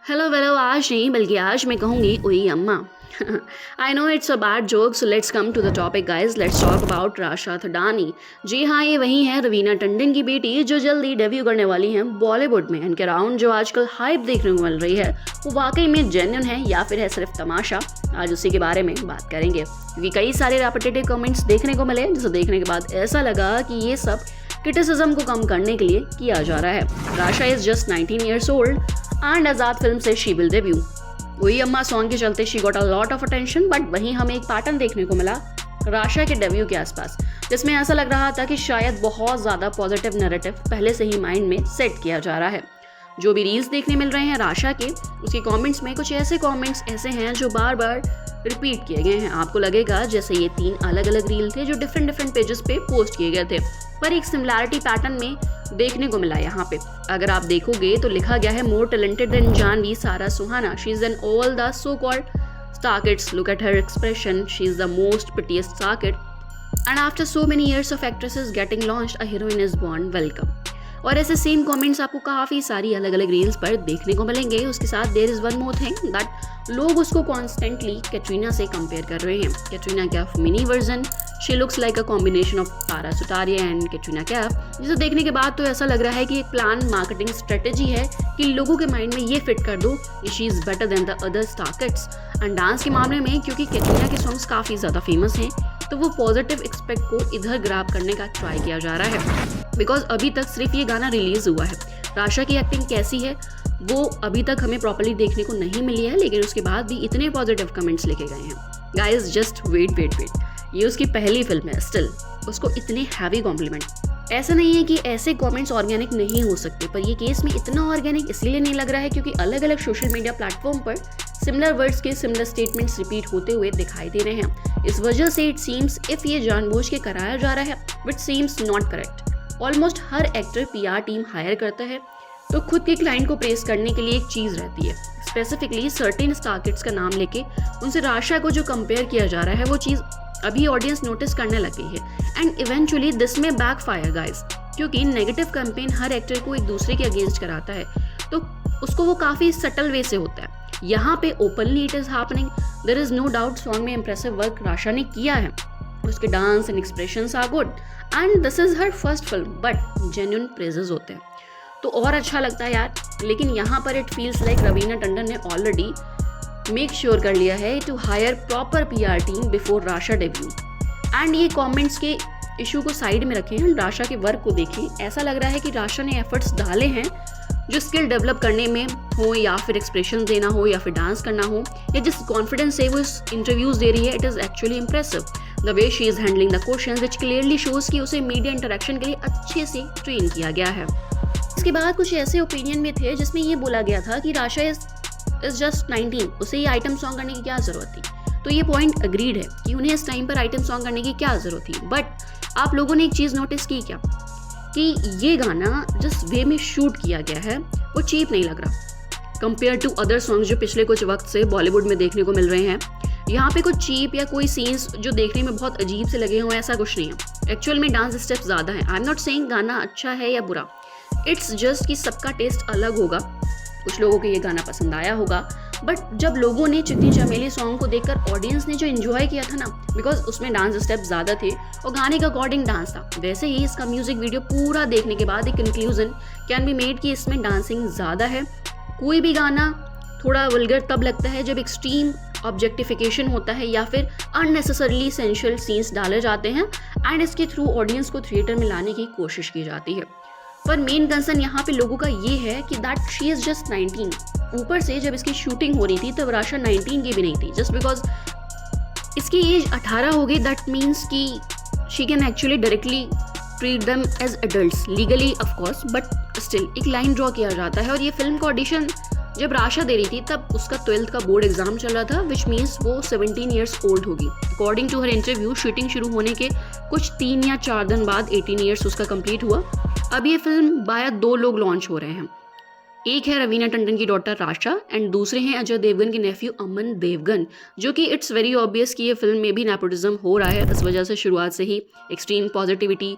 Hello वेलो, आज नहीं बल्कि आज मैं कहूँगी ओई अम्मा। I know it's a bad joke, so let's come to the topic guys. Let's talk about Rasha Thadani. जी हाँ, ये वही है रवीना टंडन की बेटी जो जल्दी डेब्यू करने वाली हैं बॉलीवुड में। इनके अराउंड जो आजकल हाइप देखने को मिल रही है वो वाकई में जेन्युइन है या फिर है सिर्फ तमाशा। आज उसी के बारे में बात करेंगे क्योंकि कई सारे रेपिटेटिव कमेंट्स देखने को मिले जिसे देखने के बाद ऐसा लगा कि ये सब क्रिटिसिज्म को कम करने के लिए किया जा रहा है। Rasha is just 19 years old and Azaad film से शी विल डेब्यू। वही अम्मा सॉन्ग के चलते she got a lot of attention, but वहीं हमें एक पैटर्न देखने को मिला राशा के डेब्यू के आसपास, जिसमें ऐसा लग रहा था कि शायद बहुत ज़्यादा पॉजिटिव नैरेटिव पहले से ही माइंड में सेट किया जा रहा है। जो भी रील्स देखने मिल रहे हैं राशा के, उसके कमेंट्स में कुछ ऐसे कमेंट्स ऐसे हैं जो बार बार रिपीट किए गए हैं। आपको लगेगा जैसे ये 3 अलग अलग रील थे जो डिफरेंट पेजेस पे पोस्ट किए गए थे, पर एक सिमिलैरिटी पैटर्न में देखने को मिला यहाँ पे। अगर आप देखोगे तो लिखा गया है मोर talented than Janhvi Sara Suhana, she is an all the so called star kids, look at her expression, she is the most prettiest star kid and after so many years of actresses getting launched a heroine is born, welcome। और ऐसे same comments आपको काफ़ी सारी अलग अलग reels पर देखने को मिलेंगे। उसके साथ there is one more thing that लोग उसको कॉन्स्टेंटली कैटरीना से कंपेयर कर रहे हैं। Katrina Kaif mini version, she looks like a combination of Tara Sutaria and Katrina Kaif, जिसे देखने के बाद तो ऐसा लग रहा है कि एक प्लान मार्केटिंग स्ट्रेटेजी है कि लोगों के माइंड में ये फिट कर दो कि she is better than the other star kids. And dance के मामले में क्योंकि कैटरीना के सॉन्ग्स काफ़ी ज़्यादा फेमस हैं, तो वो पॉजिटिव एक्सपेक्ट को इधर ग्रैब करने का ट्राई किया जा रहा है, बिकॉज अभी तक सिर्फ ये गाना रिलीज हुआ है। राशा की एक्टिंग कैसी है वो अभी तक हमें प्रॉपर्ली देखने को नहीं मिली है, लेकिन उसके बाद भी इतने पॉजिटिव कमेंट्स लिखे गए हैं। गाइस जस्ट वेट, ये उसकी पहली फिल्म है, स्टिल उसको इतने हैवी कॉम्प्लीमेंट। ऐसा नहीं है कि ऐसे कमेंट्स ऑर्गेनिक नहीं हो सकते, पर ये केस में इतना ऑर्गेनिक इसीलिए नहीं लग रहा है क्योंकि अलग अलग सोशल मीडिया प्लेटफॉर्म पर सिमिलर वर्ड्स के सिमिलर स्टेटमेंट्स रिपीट होते हुए दिखाई दे रहे हैं। इस वजह से इट सीम्स इफ ये जानबूझ के कराया जा रहा है, but seems not correct. Almost her actor PR team hire करता है तो खुद के क्लाइंट को प्रेस करने के लिए एक चीज़ रहती है। स्पेसिफिकली सर्टेन स्टार किड्स का नाम लेके उनसे राशा को जो कंपेयर किया जा रहा है वो चीज़ अभी ऑडियंस नोटिस करने लग गई है एंड इवेंचुअली दिस में बैकफायर गाइस, क्योंकि नेगेटिव कैंपेन हर एक्टर को एक दूसरे के अगेंस्ट कराता है तो उसको वो काफ़ी सटल वे से होता है। यहाँ पे openly it is happening, there is no doubt song में इंप्रेसिव वर्क राशा ने किया है, उसके dance and expressions are good and this is her first film, but genuine praises होते हैं तो और अच्छा लगता है यार। लेकिन यहाँ पर it feels like Raveena Tandon ने ऑलरेडी मेक श्योर कर लिया है to hire proper PR team before Rasha debut. And ये कमेंट्स के इशू को साइड में रखें एंड राशा के वर्क को देखें। ऐसा लग रहा है कि राशा ने एफर्ट्स डाले हैं जो स्किल डेवलप करने में हो या फिर एक्सप्रेशन देना हो या फिर डांस करना हो, या जिस कॉन्फिडेंस से वो इस इंटरव्यूज दे रही है, it is actually impressive the way she is handling the questions which clearly shows कि उसे मीडिया इंटरेक्शन के लिए अच्छे से ट्रेन किया गया है। इसके बाद कुछ ऐसे ओपिनियन में थे जिसमें ये बोला गया था कि राशा इज जस्ट 19, उसे ये आइटम सॉन्ग करने की क्या ज़रूरत थी। तो ये पॉइंट अग्रीड है कि उन्हें इस टाइम पर आइटम सॉन्ग करने की क्या ज़रूरत थी, बट आप लोगों ने एक चीज़ नोटिस की क्या कि ये गाना जिस वे में शूट किया गया है वो चीप नहीं लग रहा कंपेयर टू अदर सॉन्ग्स जो पिछले कुछ वक्त से बॉलीवुड में देखने को मिल रहे हैं। यहाँ पे कुछ चीप या कोई सीन्स जो देखने में बहुत अजीब से लगे हों ऐसा कुछ नहीं है। एक्चुअल में डांस स्टेप्स ज़्यादा हैं। आई एम नॉट सेइंग गाना अच्छा है या बुरा, इट्स जस्ट कि सबका टेस्ट अलग होगा। कुछ लोगों को ये गाना पसंद आया होगा, बट जब लोगों ने चिट्ठी चमेली सॉन्ग को देखकर ऑडियंस ने जो एंजॉय किया था ना, बिकॉज उसमें डांस स्टेप ज़्यादा थे और गाने का अकॉर्डिंग डांस था, वैसे ही इसका म्यूजिक वीडियो पूरा देखने के बाद एक कंक्लूजन कैन बी मेड कि इसमें डांसिंग ज़्यादा है। कोई भी गाना थोड़ा वल्गर तब लगता है जब एक्सट्रीम ऑब्जेक्टिफिकेशन होता है या फिर अननेसेसरली सेंशुअल सीन्स डाले जाते हैं एंड इसके थ्रू ऑडियंस को थिएटर में लाने की कोशिश की जाती है। पर मेन कंसर्न यहाँ पे लोगों का ये है कि दैट शी इज़ जस्ट 19। ऊपर से जब इसकी शूटिंग हो रही थी तब राशा 19 की भी नहीं थी। जस्ट बिकॉज इसकी एज 18 हो गई दैट मीन्स कि she can actually directly treat them as adults legally of course, but still एक लाइन ड्रॉ किया जाता है। और ये फिल्म का ऑडिशन जब राशा दे रही थी तब उसका 12th का बोर्ड एग्जाम चल रहा था, विच मीन्स वो 17 years ओल्ड होगी। According to her interview shooting शुरू होने के कुछ 3 या 4 दिन बाद 18 years उसका कंप्लीट हुआ। अब ये फिल्म बाया 2 लोग लॉन्च हो रहे हैं, एक है रवीना टंडन की डॉटर राशा एंड दूसरे हैं अजय देवगन के नेफ्यू अमन देवगन, जो कि इट्स वेरी ऑब्वियस कि ये फिल्म में भी नेपोटिज्म हो रहा है। इस वजह से शुरुआत से ही एक्सट्रीम पॉजिटिविटी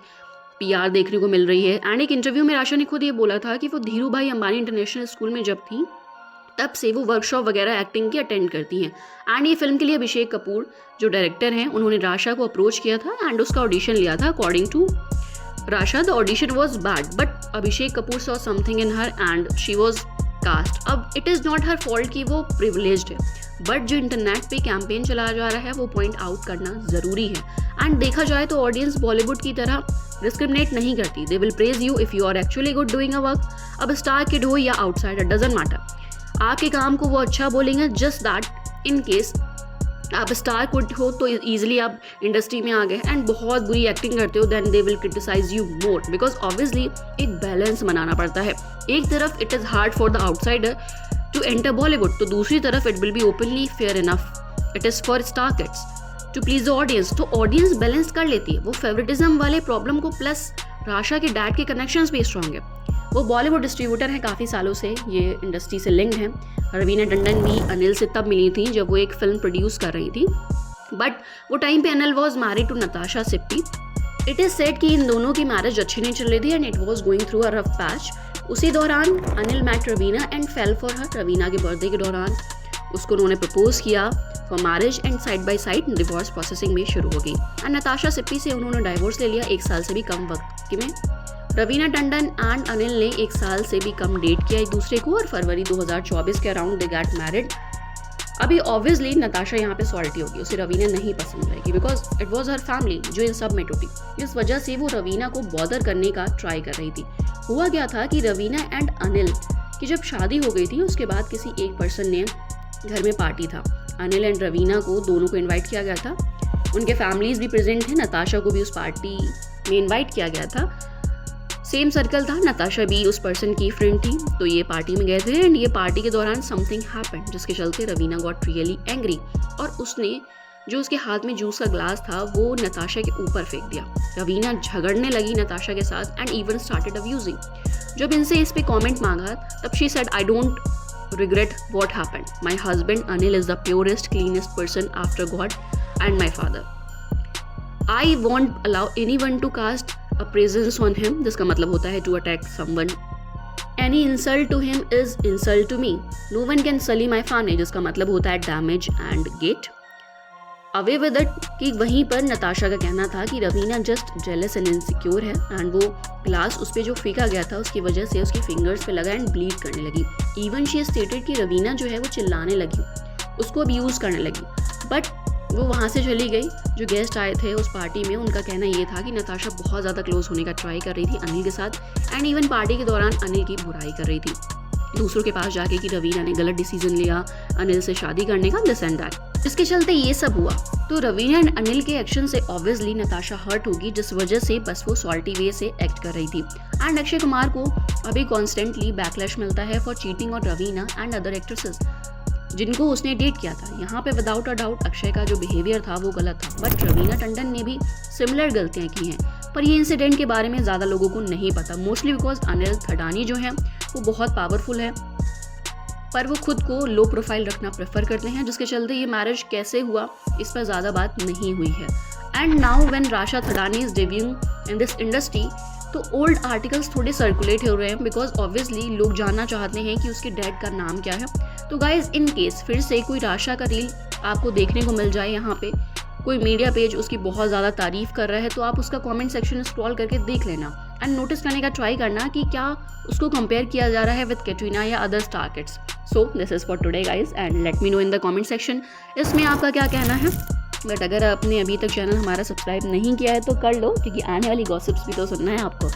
पीआर देखने को मिल रही है। एंड एक इंटरव्यू में राशा ने खुद ये बोला था कि वो धीरू भाई अंबानी इंटरनेशनल स्कूल में जब थी तब से वो वर्कशॉप वगैरह एक्टिंग की अटेंड करती हैं। एंड ये फिल्म के लिए अभिषेक कपूर जो डायरेक्टर हैं उन्होंने राशा को अप्रोच किया था एंड उसका ऑडिशन लिया था। According to Rasha the audition was bad but Abhishek Kapoor saw something in her and she was cast. अब it is not her fault कि वो प्रिविलेज्ड है, बट जो इंटरनेट पे कैंपेन चलाया जा रहा है वो पॉइंट आउट करना ज़रूरी है। एंड देखा जाए तो ऑडियंस बॉलीवुड की तरह डिस्क्रिमिनेट नहीं करती। They will praise you if you are actually good doing a work. अब स्टार किड हो या आउटसाइडर डजंट मैटर, आपके काम को वो अच्छा बोलेंगे। जस्ट दैट इन केस आप स्टार किड हो तो ईजिली आप इंडस्ट्री में आ गए एंड बहुत बुरी एक्टिंग करते हो, then they will criticise you more because obviously एक बैलेंस बनाना पड़ता है। एक तरफ it is hard for the outsider to enter Bollywood, तो दूसरी तरफ it will be openly fair enough it is for star kids to please the audience. तो ऑडियंस बैलेंस कर लेती है वो फेवरेटिज्म वाले प्रॉब्लम को, प्लस राशा के डैड के कनेक्शंस भी स्ट्रॉन्ग है। वो बॉलीवुड डिस्ट्रीब्यूटर हैं, काफ़ी सालों से ये इंडस्ट्री से लिंक्ड हैं। रवीना टंडन भी अनिल से तब मिली थी जब वो एक फिल्म प्रोड्यूस कर रही थी, बट वो टाइम पे Anil was married to Natasha Sippy. It is said कि इन दोनों की मैरिज अच्छी नहीं चल रही थी and it was going through a rough patch. उसी दौरान Anil met Raveena and fell for her. Raveena के बर्थडे के दौरान उसको उन्होंने प्रपोज किया for marriage and side by side divorce processing भी शुरू हो गई एंड नताशा सिप्पी से उन्होंने डाइवोर्स ले लिया 1 साल से भी कम वक्त में। रवीना टंडन एंड अनिल ने 1 साल से भी कम डेट किया एक दूसरे को और फरवरी 2024 के अराउंड दे गॉट मैरिड। अभी ऑब्वियसली नताशा यहाँ पे सॉल्टी होगी, उसे रवीना नहीं पसंद रहेगी because it was her family जो इन सब में टूटी। इस वजह से वो रवीना को बॉदर करने का ट्राई कर रही थी। हुआ क्या था कि रवीना एंड अनिल की जब शादी हो गई थी उसके बाद किसी एक पर्सन ने घर में पार्टी था, अनिल एंड रवीना को दोनों को इन्वाइट किया गया था। उनके फैमिलीज भी प्रेजेंट थे, नताशा को भी उस पार्टी में इन्वाइट किया गया था। सेम सर्कल था, नताशा भी उस पर्सन की फ्रेंड थी, तो ये पार्टी में गए थे एंड ये पार्टी के दौरान समथिंग हैपेंड जिसके चलते रवीना गॉट रियली एंग्री और उसने जो उसके हाथ में जूस का ग्लास था वो नताशा के ऊपर फेंक दिया। रवीना झगड़ने लगी नताशा के साथ एंड इवन स्टार्टेड अब्यूजिंग। जब इनसे इस पे कमेंट मांगा तब she said I don't regret what happened. My husband Anil is the purest, cleanest person after God and my father. I won't allow anyone to cast a presence on him. जिसका मतलब होता है to attack someone. Any insult to him is insult to me. No one can sully my family. जिसका मतलब होता है damage and gate. Away with it कि वहीं पर नताशा का कहना था कि Raveena just jealous and insecure है एंड वो ग्लास उस पर जो फेंका गया था उसकी वजह से उसकी फिंगर्स पे लगा एंड ब्लीड करने लगी। इवन शी स्टेटेड कि रवीना जो है वो चिल्लाने लगी, उसको अब्यूज करने लगी, बट वो वहाँ से चली गई। जो गेस्ट आए थे उस पार्टी में उनका कहना ये था कि नताशा बहुत ज़्यादा क्लोज होने का ट्राई कर रही थी अनिल के साथ एंड इवन पार्टी के दौरान अनिल की बुराई कर रही थी दूसरों के पास जाके कि रवीना ने गलत डिसीजन लिया अनिल से शादी करने का, दिस एंड दैट। इसके चलते ये सब हुआ तो रवीना एंड अनिल के एक्शन से ऑब्वियसली नताशा हर्ट होगी, जिस वजह से बस वो सॉल्टी वे से एक्ट कर रही थी। एंड अक्षय कुमार को अभी कॉन्स्टेंटली बैकलैश मिलता है for cheating on Raveena and other actresses जिनको उसने डेट किया था। यहाँ पे विदाउट अ डाउट अक्षय का जो बिहेवियर था वो गलत था, बट रवीना टंडन ने भी सिमिलर गलतियाँ की हैं, पर ये इंसिडेंट के बारे में ज़्यादा लोगों को नहीं पता, मोस्टली बिकॉज अनिल थडानी जो है वो बहुत पावरफुल है पर वो खुद को लो प्रोफाइल रखना प्रेफर करते हैं, जिसके चलते ये मैरिज कैसे हुआ इस पर ज़्यादा बात नहीं हुई है। And now when Rasha Thadani is debuting in this industry तो ओल्ड आर्टिकल्स थोड़े सर्कुलेट हो रहे हैं बिकॉज ऑब्वियसली लोग जानना चाहते हैं कि उसके डैड का नाम क्या है। तो गाइज इन केस फिर से कोई राशा का रील आपको देखने को मिल जाए, यहाँ पे कोई मीडिया पेज उसकी बहुत ज़्यादा तारीफ कर रहा है तो आप उसका कमेंट सेक्शन स्क्रॉल करके देख लेना एंड नोटिस करने का ट्राई करना कि क्या उसको कंपेयर किया जा रहा है विद कैटरीना या other star kids. So this is for today guys and let me know in the comment section इसमें आपका क्या कहना है। बट अगर आपने अभी तक चैनल हमारा सब्सक्राइब नहीं किया है तो कर लो क्योंकि आने वाली गॉसिप्स भी तो सुनना है आपको।